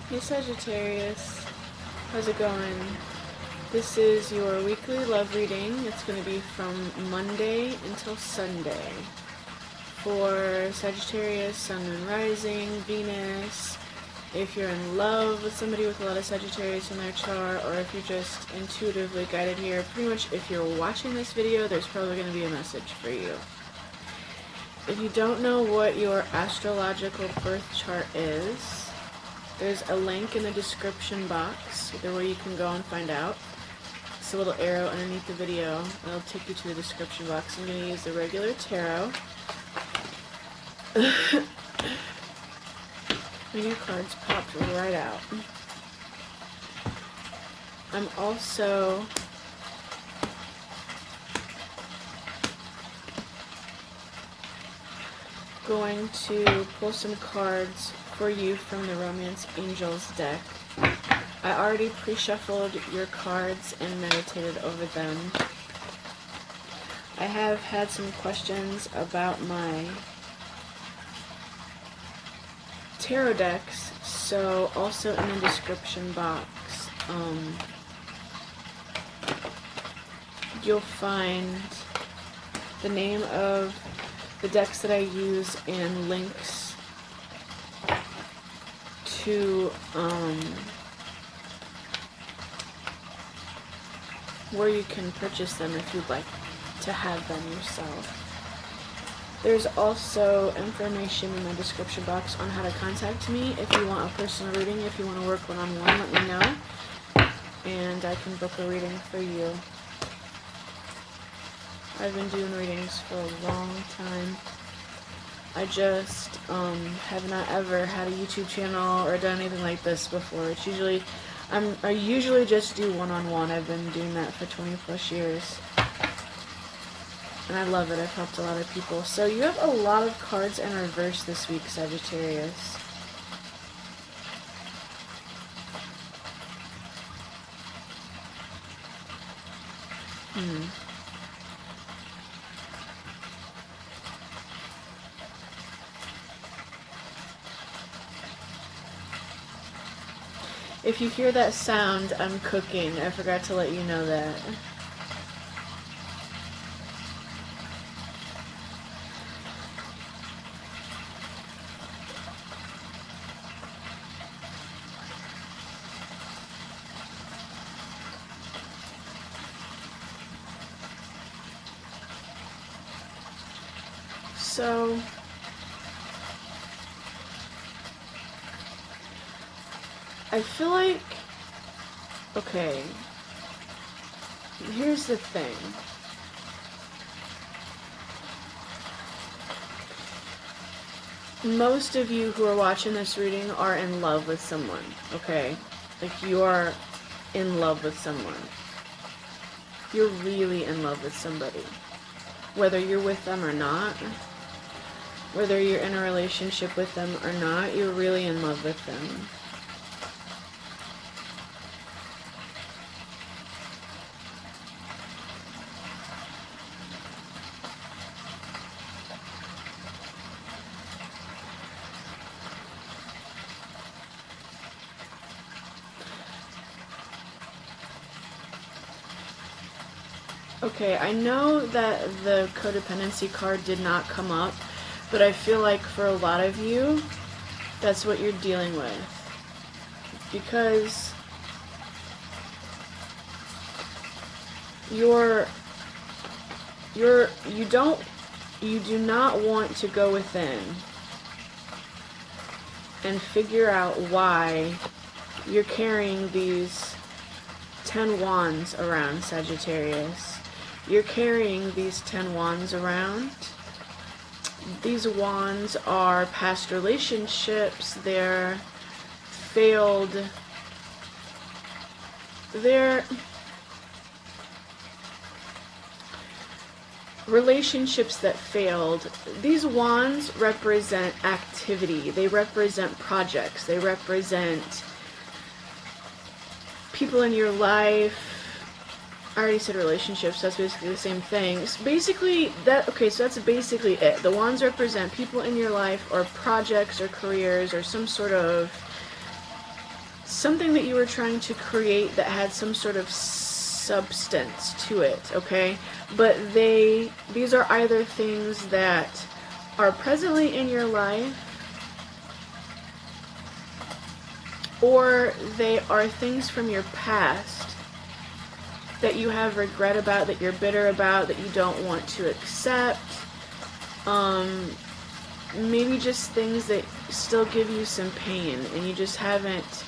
Hey Sagittarius, how's it going? This is your weekly love reading. It's going to be from Monday until Sunday. For Sagittarius, Sun and Rising, Venus, if you're in love with somebody with a lot of Sagittarius in their chart, or if you're just intuitively guided here, pretty much if you're watching this video, there's probably going to be a message for you. If you don't know what your astrological birth chart is, there's a link in the description box where you can go and find out. It's a little arrow underneath the video, and it'll take you to the description box. I'm going to use the regular tarot. My new cards popped right out. I'm also going to pull some cards for you from the Romance Angels deck. I already pre-shuffled your cards and meditated over them. I have had some questions about my tarot decks, so also in the description box you'll find the name of the decks that I use and links to where you can purchase them if you'd like to have them yourself. There's also information in the description box on how to contact me if you want a personal reading. If you want to work one-on-one, let me know, and I can book a reading for you. I've been doing readings for a long time. I just have not ever had a YouTube channel or done anything like this before. It's usually, I usually just do one-on-one. I've been doing that for 20 plus years. And I love it. I've helped a lot of people. So you have a lot of cards in reverse this week, Sagittarius. If you hear that sound, I'm cooking. I forgot to let you know that. So, I feel like, okay, here's the thing. Most of you who are watching this reading are in love with someone, okay? Like, you are in love with someone. You're really in love with somebody. Whether you're with them or not, whether you're in a relationship with them or not, you're really in love with them. Okay, I know that the codependency card did not come up, but I feel like for a lot of you, that's what you're dealing with. Because you do not want to go within and figure out why you're carrying these 10 wands around, Sagittarius. You're carrying these 10 wands around. These wands are past relationships, they're failed, they're relationships that failed. These wands represent activity, they represent projects, they represent people in your life. I already said relationships, so that's basically the same thing. So basically, so that's basically it. The wands represent people in your life, or projects, or careers, or some sort of something that you were trying to create that had some sort of substance to it, okay? But these are either things that are presently in your life, or they are things from your past that you have regret about, that you're bitter about, that you don't want to accept. Maybe just things that still give you some pain, and you just haven't,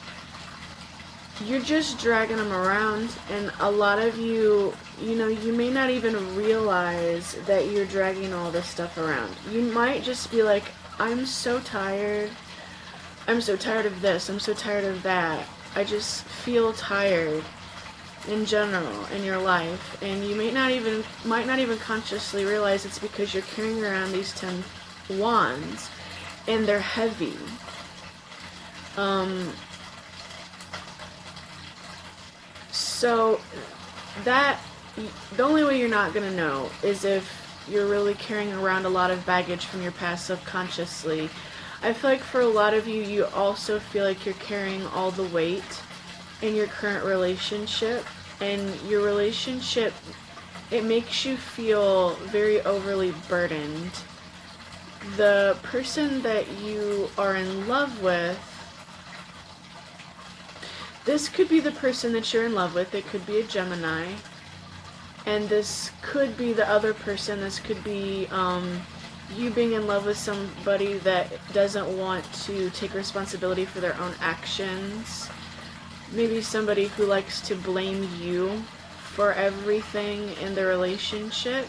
you're just dragging them around. And a lot of you, you may not even realize that you're dragging all this stuff around. You might just be like, I'm so tired. I'm so tired of this. I'm so tired of that. I just feel tired in general in your life. And you might not even consciously realize it's because you're carrying around these 10 wands and they're heavy. So that, the only way you're not going to know is if you're really carrying around a lot of baggage from your past subconsciously. I feel like for a lot of you, you also feel like you're carrying all the weight in your current relationship, and your relationship, it makes you feel very overly burdened. The person that you are in love with, this could be the person that you're in love with. It could be a Gemini. And this could be the other person. This could be you being in love with somebody that doesn't want to take responsibility for their own actions. Maybe somebody who likes to blame you for everything in the relationship,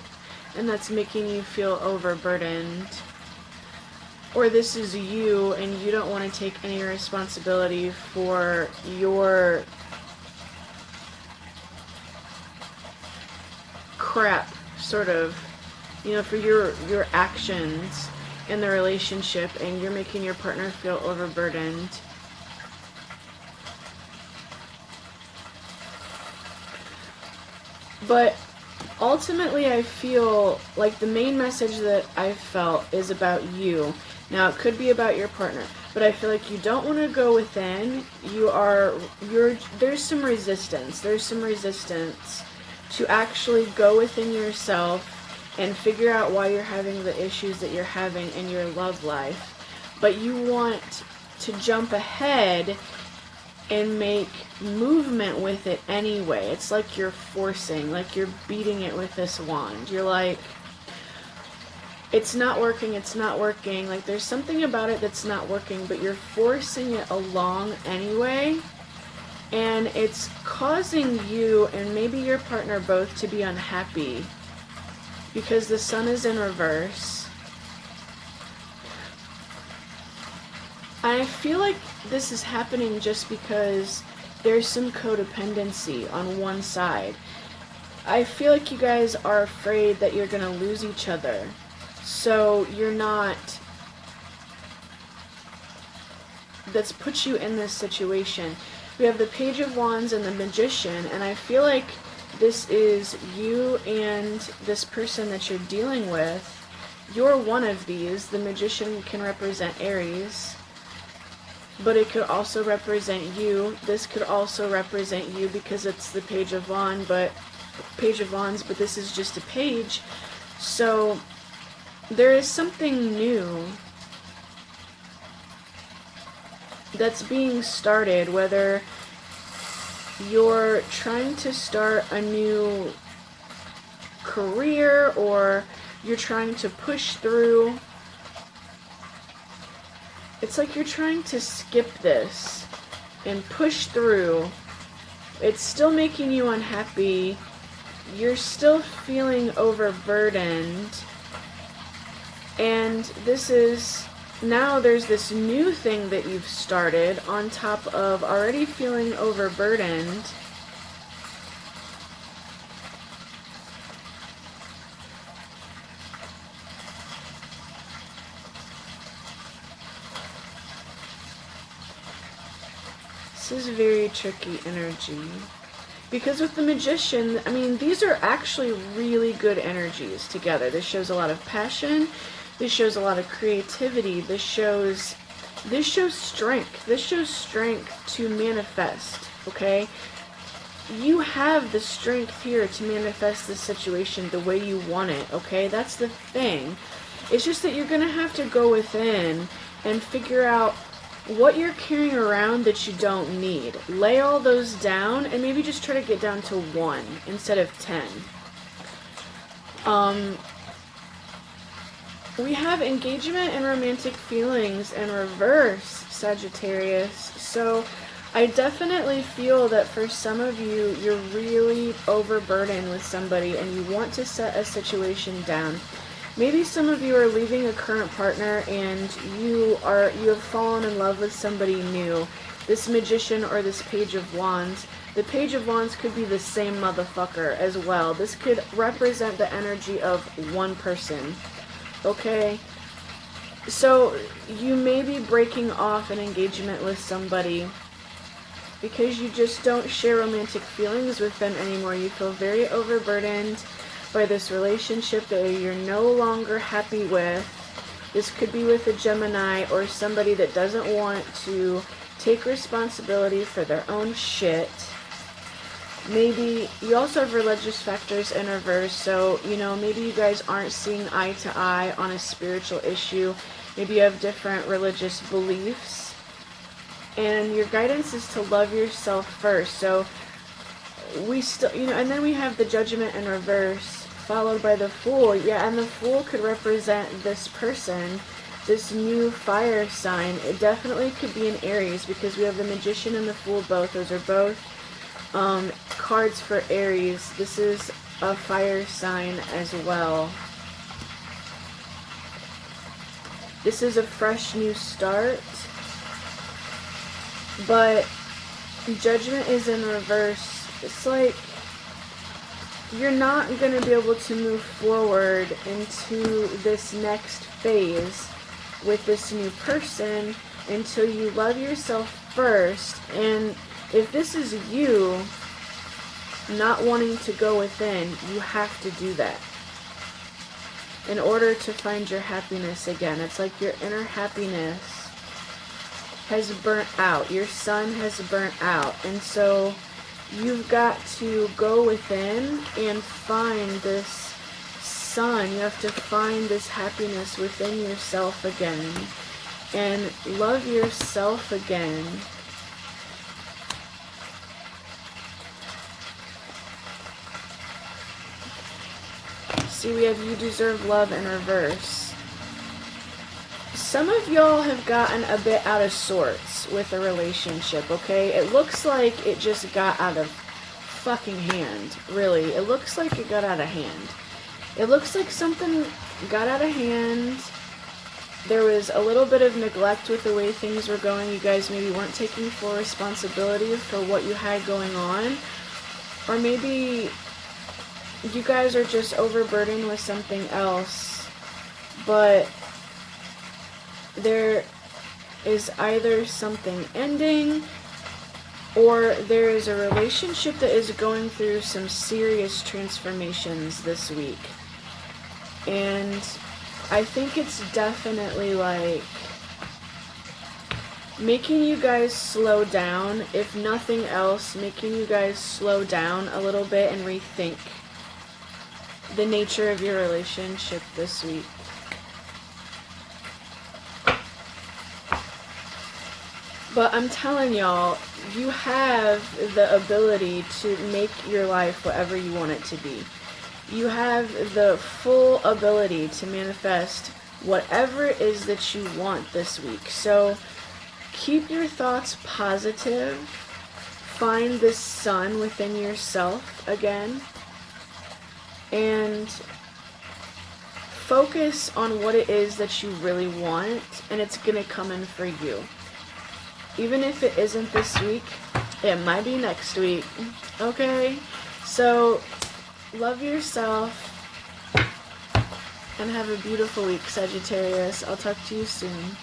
and that's making you feel overburdened. Or this is you, and you don't want to take any responsibility for your crap, sort of, for your actions in the relationship, and you're making your partner feel overburdened. But ultimately, I feel like the main message that I felt is about you. Now, it could be about your partner, but I feel like you don't want to go within. There's some resistance. There's some resistance to actually go within yourself and figure out why you're having the issues that you're having in your love life. But you want to jump ahead and make movement with it anyway. It's like you're forcing, like you're beating it with this wand. You're like, it's not working, it's not working. Like there's something about it that's not working, but you're forcing it along anyway. And it's causing you and maybe your partner both to be unhappy because the sun is in reverse. I feel like this is happening just because there's some codependency on one side. I feel like you guys are afraid that you're going to lose each other. So you're not... That's put you in this situation. We have the Page of Wands and the Magician, and I feel like this is you and this person that you're dealing with. You're one of these. The Magician can represent Aries, but it could also represent you. This could also represent you because it's the Page of Wands, but this is just a page. So there is something new that's being started, whether you're trying to start a new career or you're trying to push through. It's like you're trying to skip this and push through. It's still making you unhappy. You're still feeling overburdened. And this is... Now there's this new thing that you've started on top of already feeling overburdened. This is very tricky energy. Because with the Magician, I mean, these are actually really good energies together. This shows a lot of passion. This shows a lot of creativity. This shows This shows strength. This shows strength to manifest, okay? You have the strength here to manifest this situation the way you want it, okay? That's the thing. It's just that you're going to have to go within and figure out what you're carrying around that you don't need. Lay all those down and maybe just try to get down to 1 instead of 10. We have engagement and romantic feelings in reverse, Sagittarius. So I definitely feel that for some of you, you're really overburdened with somebody and you want to set a situation down. Maybe some of you are leaving a current partner and you have fallen in love with somebody new. This Magician or this Page of Wands. The Page of Wands could be the same motherfucker as well. This could represent the energy of one person. Okay? So you may be breaking off an engagement with somebody because you just don't share romantic feelings with them anymore. You feel very overburdened by this relationship that you're no longer happy with. This could be with a Gemini or somebody that doesn't want to take responsibility for their own shit. Maybe you also have religious factors in reverse, so, you know, maybe you guys aren't seeing eye to eye on a spiritual issue. Maybe you have different religious beliefs. And your guidance is to love yourself first. So we still, you know, and then we have the Judgment in reverse, followed by the Fool. Yeah, and the Fool could represent this person, this new fire sign. It definitely could be an Aries because we have the Magician and the Fool both. Those are both cards for Aries. This is a fire sign as well. This is a fresh new start. But Judgment is in reverse. It's like you're not going to be able to move forward into this next phase with this new person until you love yourself first. And if this is you not wanting to go within, you have to do that in order to find your happiness again. It's like your inner happiness has burnt out. Your sun has burnt out. And so you've got to go within and find this sun. You have to find this happiness within yourself again and love yourself again. See, we have You Deserve Love in reverse. Some of y'all have gotten a bit out of sorts with a relationship, okay? It looks like it just got out of fucking hand, really. It looks like it got out of hand. It looks like something got out of hand. There was a little bit of neglect with the way things were going. You guys maybe weren't taking full responsibility for what you had going on. Or maybe you guys are just overburdened with something else. But there is either something ending or there is a relationship that is going through some serious transformations this week. And I think it's definitely like making you guys slow down. If nothing else, making you guys slow down a little bit and rethink the nature of your relationship this week. But I'm telling y'all, you have the ability to make your life whatever you want it to be. You have the full ability to manifest whatever it is that you want this week. So keep your thoughts positive. Find this sun within yourself again. And focus on what it is that you really want, and it's going to come in for you. Even if it isn't this week, it might be next week. Okay? So, love yourself and have a beautiful week, Sagittarius. I'll talk to you soon.